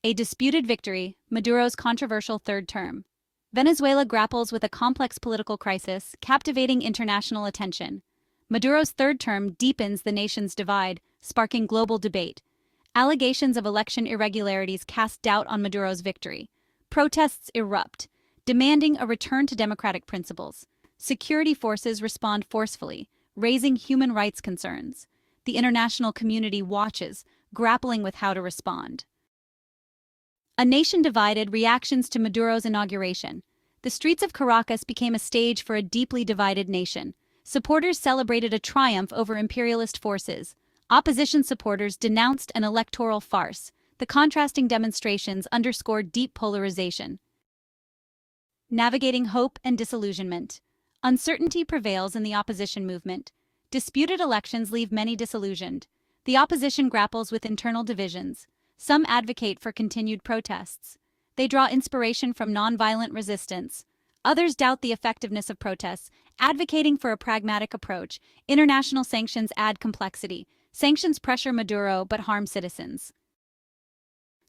A disputed victory, Maduro's controversial third term. Venezuela grapples with a complex political crisis, captivating international attention. Maduro's third term deepens the nation's divide, sparking global debate. Allegations of election irregularities cast doubt on Maduro's victory. Protests erupt, demanding a return to democratic principles. Security forces respond forcefully, raising human rights concerns. The international community watches, grappling with how to respond. A nation divided, reactions to Maduro's inauguration. The streets of Caracas became a stage for a deeply divided nation. Supporters celebrated a triumph over imperialist forces. Opposition supporters denounced an electoral farce. The contrasting demonstrations underscored deep polarization. Navigating hope and disillusionment. Uncertainty prevails in the opposition movement. Disputed elections leave many disillusioned. The opposition grapples with internal divisions. Some advocate for continued protests. They draw inspiration from nonviolent resistance. Others doubt the effectiveness of protests, advocating for a pragmatic approach. International sanctions add complexity. Sanctions pressure Maduro but harm citizens.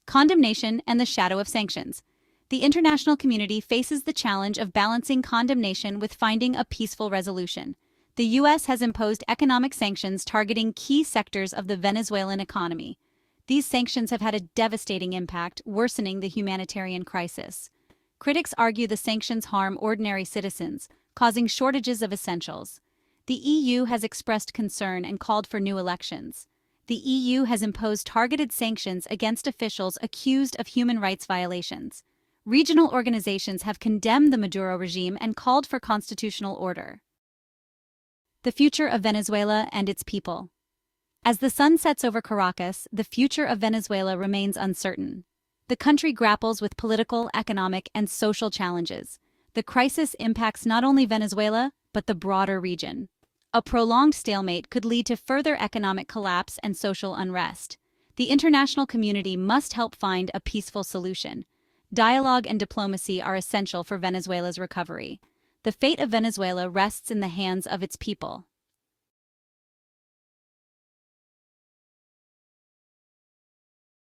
Condemnation and the shadow of sanctions. The international community faces the challenge of balancing condemnation with finding a peaceful resolution. The U.S. has imposed economic sanctions targeting key sectors of the Venezuelan economy. These sanctions have had a devastating impact, worsening the humanitarian crisis. Critics argue the sanctions harm ordinary citizens, causing shortages of essentials. The EU has expressed concern and called for new elections. The EU has imposed targeted sanctions against officials accused of human rights violations. Regional organizations have condemned the Maduro regime and called for constitutional order. The future of Venezuela and its people. As the sun sets over Caracas, the future of Venezuela remains uncertain. The country grapples with political, economic, and social challenges. The crisis impacts not only Venezuela, but the broader region. A prolonged stalemate could lead to further economic collapse and social unrest. The international community must help find a peaceful solution. Dialogue and diplomacy are essential for Venezuela's recovery. The fate of Venezuela rests in the hands of its people.